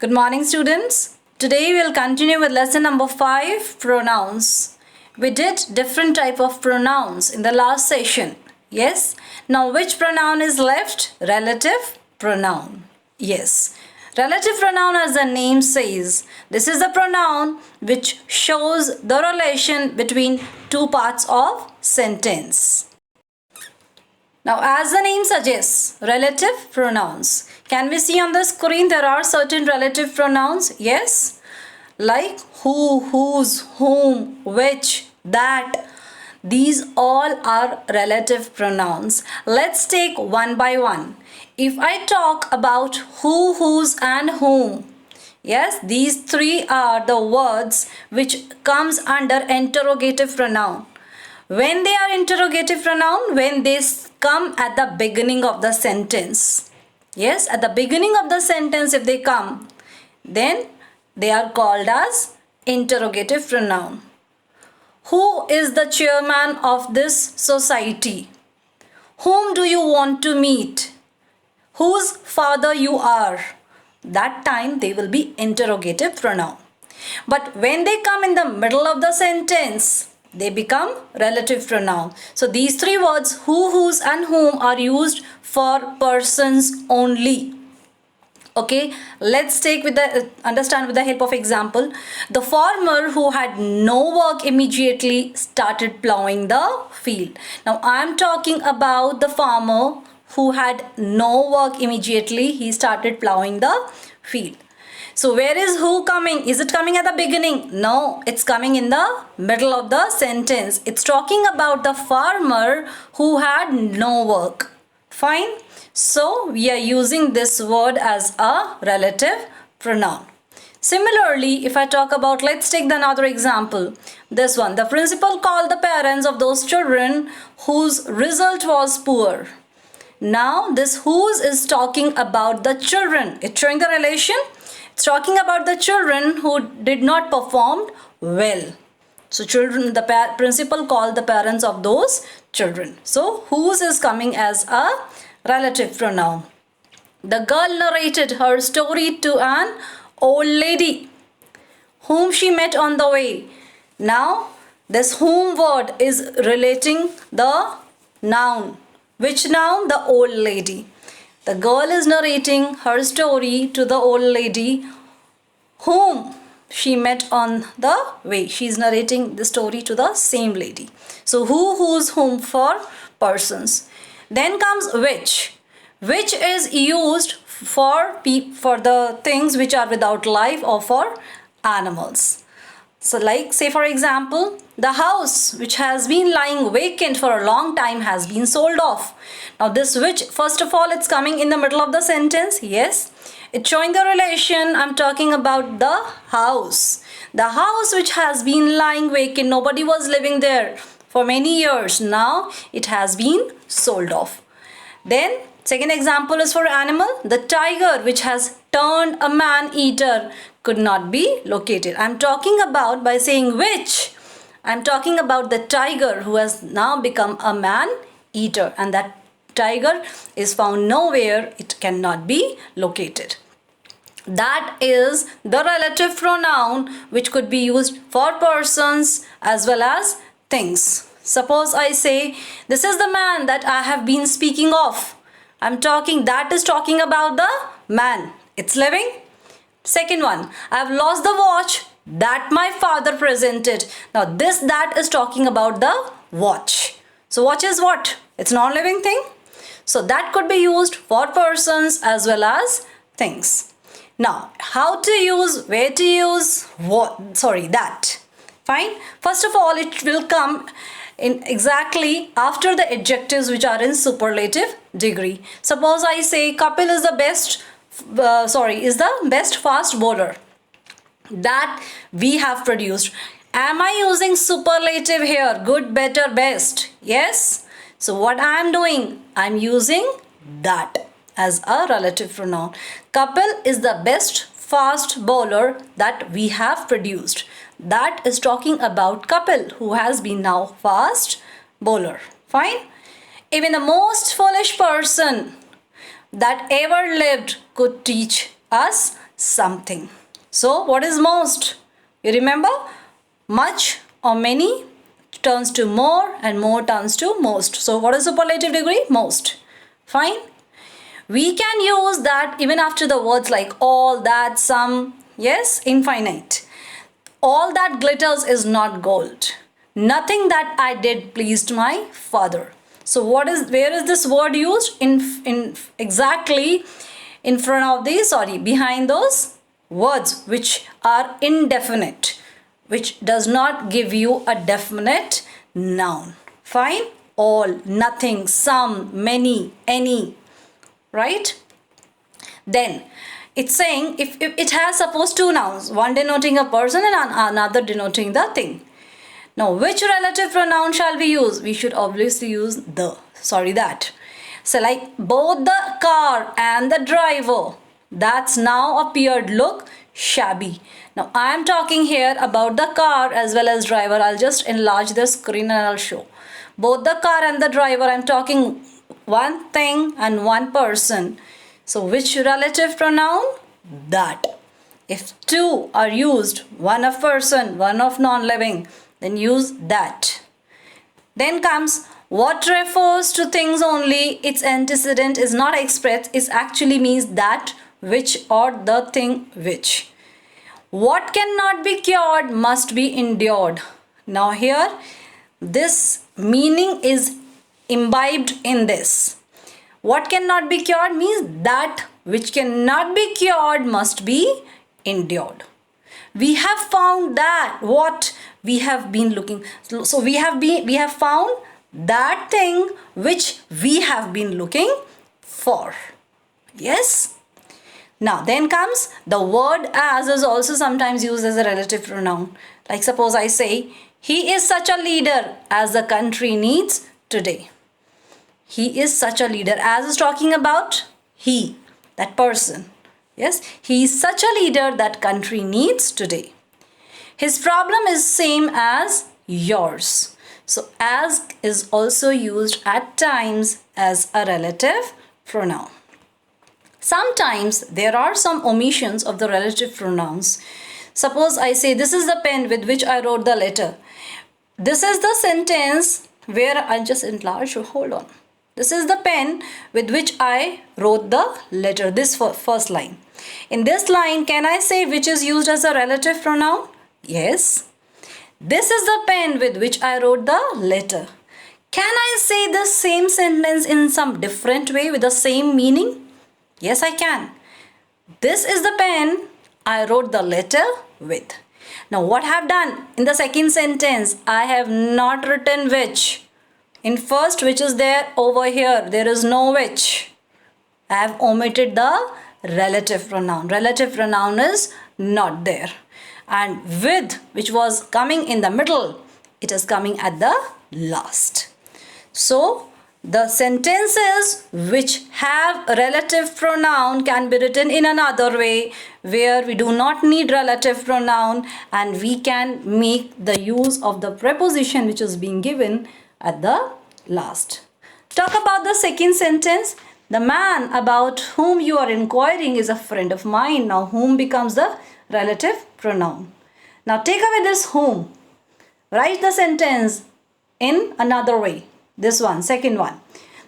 Good morning, students. Today we'll continue with lesson number 5, pronouns. We did different type of pronouns in the last session. Yes. Now which pronoun is left? Relative pronoun. Yes. Relative pronoun, as the name says, this is the pronoun which shows the relation between two parts of sentence. Now, as the name suggests, relative pronouns. Can we see on the screen there are certain relative pronouns? Yes. Like who, whose, whom, which, that. These all are relative pronouns. Let's take one by one. If I talk about who, whose and whom, yes, these three are the words which comes under interrogative pronoun. When they are interrogative pronoun, when they come at the beginning of the sentence. Yes, at the beginning of the sentence if they come, then they are called as interrogative pronoun. Who is the chairman of this society? Whom do you want to meet? Whose father you are? That time they will be interrogative pronoun. But when they come in the middle of the sentence, they become relative pronoun. So these three words, who, whose and whom, are used for persons only. Okay, let's take understand with the help of example. The farmer who had no work immediately started plowing the field. Now I am talking about the farmer who had no work immediately. He started plowing the field. So where is who coming? Is it coming at the beginning? No, it's coming in the middle of the sentence. It's talking about the farmer who had no work. Fine. So we are using this word as a relative pronoun. Similarly, if I talk about, let's take another example. This one, the principal called the parents of those children whose result was poor. Now this whose is talking about the children. It's showing the relation. It's talking about the children who did not perform well. So children, the principal called the parents of those children. So whose is coming as a relative pronoun. The girl narrated her story to an old lady whom she met on the way. Now this whom word is relating the noun. Which noun? The old lady. The girl is narrating her story to the old lady whom she met on the way. She is narrating the story to the same lady. So who, whose, whom for persons. Then comes which. Which is used for the things which are without life or for animals. So like, say for example, the house which has been lying vacant for a long time has been sold off. Now this which, first of all, it's coming in the middle of the sentence. Yes, it's showing the relation. I'm talking about the house. The house which has been lying vacant, nobody was living there for many years. Now it has been sold off. Then second example is for animal. The tiger which has turned a man-eater could not be located. I'm talking about, by saying which, I'm talking about the tiger who has now become a man-eater, and that tiger is found nowhere. It cannot be located. That is the relative pronoun which could be used for persons as well as things. Suppose I say, this is the man that I have been speaking of. That is talking about the man. It's living. Second one, I have lost the watch that my father presented. Now that is talking about the watch. So watch is what? It's non-living thing. So that could be used for persons as well as things. Now, how to use, where to use, that. Fine. First of all, it will come in exactly after the adjectives which are in superlative degree. Suppose I say Kapil is the best fast bowler that we have produced. Am I using superlative here? Good, better, best. Yes. So what I am doing? I am using that as a relative pronoun. Kapil is the best fast bowler that we have produced. That is talking about Kapil, who has been now fast bowler. Fine. Even the most foolish person that ever lived could teach us something. So what is most? You remember? Much or many turns to more and more turns to most. So what is superlative degree? Most. Fine. We can use that even after the words like all, that, some. Yes, infinite. All that glitters is not gold. Nothing that I did pleased my father. So where is this word used? In exactly in front of behind those words which are indefinite, which does not give you a definite noun. Fine? All, nothing, some, many, any. Right? Then it's saying if it has suppose two nouns, one denoting a person and another denoting the thing. Now which relative pronoun shall we use? We should obviously use that. So like both the car and the driver, that's now appeared look shabby. Now I am talking here about the car as well as driver. I'll just enlarge the screen and I'll show. Both the car and the driver, I'm talking one thing and one person. So which relative pronoun? That. If two are used, one of person, one of non-living, then use that. Then comes what refers to things only, its antecedent is not expressed, it actually means that which or the thing which. What cannot be cured must be endured. Now here this meaning is imbibed in this. What cannot be cured means that which cannot be cured must be endured. We have found that what we have been looking. So we have found that thing which we have been looking for. Yes. Now then comes the word as is also sometimes used as a relative pronoun. Like suppose I say he is such a leader as the country needs today. He is such a leader. As is talking about he, that person. Yes, he is such a leader that country needs today. His problem is same as yours. So as is also used at times as a relative pronoun. Sometimes there are some omissions of the relative pronouns. Suppose I say this is the pen with which I wrote the letter. This is the sentence where I'll just enlarge. Hold on. This is the pen with which I wrote the letter. This first line. In this line, can I say which is used as a relative pronoun? Yes. This is the pen with which I wrote the letter. Can I say the same sentence in some different way with the same meaning? Yes, I can. This is the pen I wrote the letter with. Now what I have done in the second sentence, I have not written which. In first, which is there over here, there is no which. I have omitted the relative pronoun. Relative pronoun is not there. And with, which was coming in the middle, it is coming at the last. So the sentences which have a relative pronoun can be written in another way where we do not need relative pronoun and we can make the use of the preposition which is being given at the last. Talk about the second sentence. The man about whom you are inquiring is a friend of mine. Now whom becomes the relative pronoun. Now take away this whom. Write the sentence in another way. This one, second one.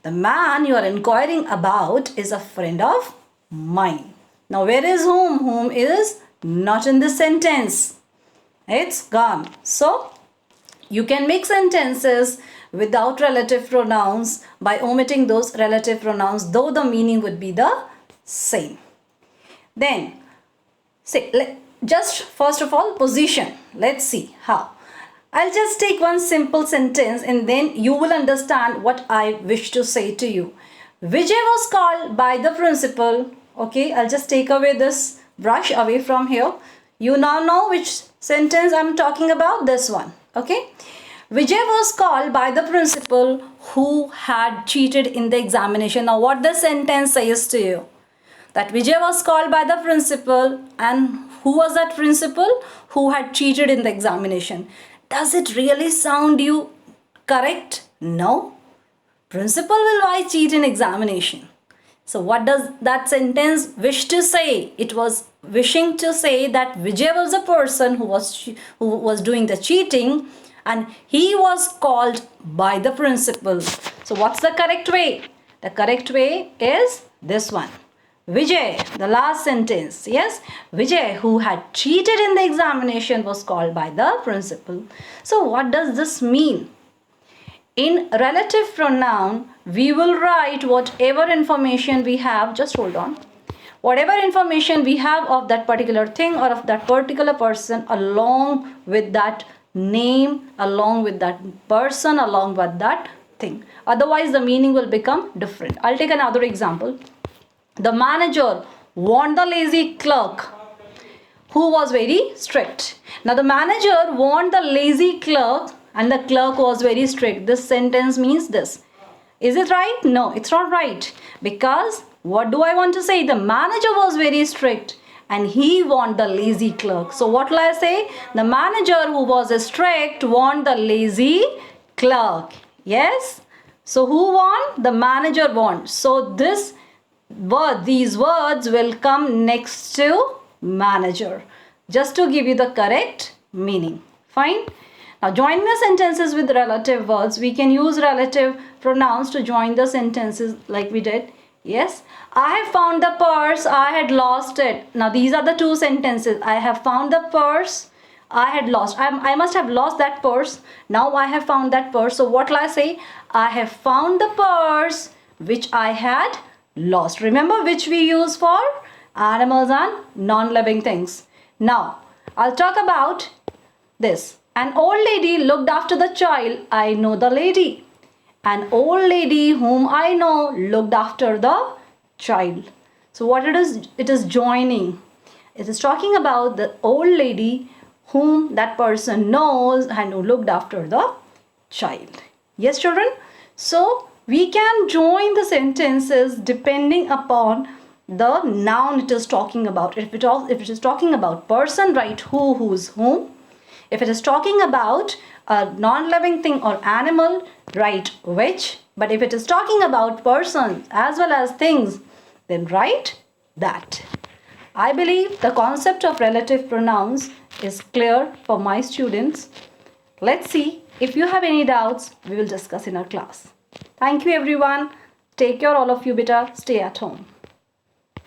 The man you are inquiring about is a friend of mine. Now where is whom? Whom is not in this sentence. It's gone. So you can make sentences without relative pronouns by omitting those relative pronouns, though the meaning would be the same. Then say just first of all position. Let's see how. I'll just take one simple sentence and then you will understand what I wish to say to you. Vijay was called by the principal. Okay, I'll just take away this brush away from here. You now know which sentence I'm talking about. This one. Okay. Vijay was called by the principal who had cheated in the examination. Now what the sentence says to you? That Vijay was called by the principal, and who was that principal? Who had cheated in the examination. Does it really sound you correct? No. Principal will why cheat in examination? So what does that sentence wish to say? It was wishing to say that Vijay was a person who was doing the cheating, and he was called by the principal. So what's the correct way? The correct way is this one. Vijay, the last sentence. Yes, Vijay, who had cheated in the examination, was called by the principal. So what does this mean? In relative pronoun, we will write whatever information we have. Just hold on. Whatever information we have of that particular thing or of that particular person, along with that name, along with that person, along with that thing. Otherwise, the meaning will become different. I'll take another example. The manager warned the lazy clerk who was very strict. Now, the manager warned the lazy clerk and the clerk was very strict. This sentence means this. Is it right? No, it's not right. Because what do I want to say? The manager was very strict and he warned the lazy clerk. So what will I say? The manager who was strict warned the lazy clerk. Yes? So who warned? The manager warned. So these words will come next to manager, just to give you the correct meaning. Fine. Now join the sentences with relative words. We can use relative pronouns to join the sentences like we did. Yes, I have found the purse, I had lost it. Now these are the two sentences. I have found the purse, I had lost. I must have lost that purse. Now I have found that purse. So what will I say? I have found the purse which I had lost. Remember which we use for animals and non-living things. Now I'll talk about this. An old lady looked after the child. I know the lady. An old lady whom I know looked after the child. So what it is joining. It is talking about the old lady whom that person knows and who looked after the child. Yes, children? So we can join the sentences depending upon the noun it is talking about. If it is talking about person, write who, whose, whom. If it is talking about a non-living thing or animal, write which. But if it is talking about persons as well as things, then write that. I believe the concept of relative pronouns is clear for my students. Let's see. If you have any doubts, we will discuss in our class. Thank you everyone. Take care all of you, beta. Stay at home.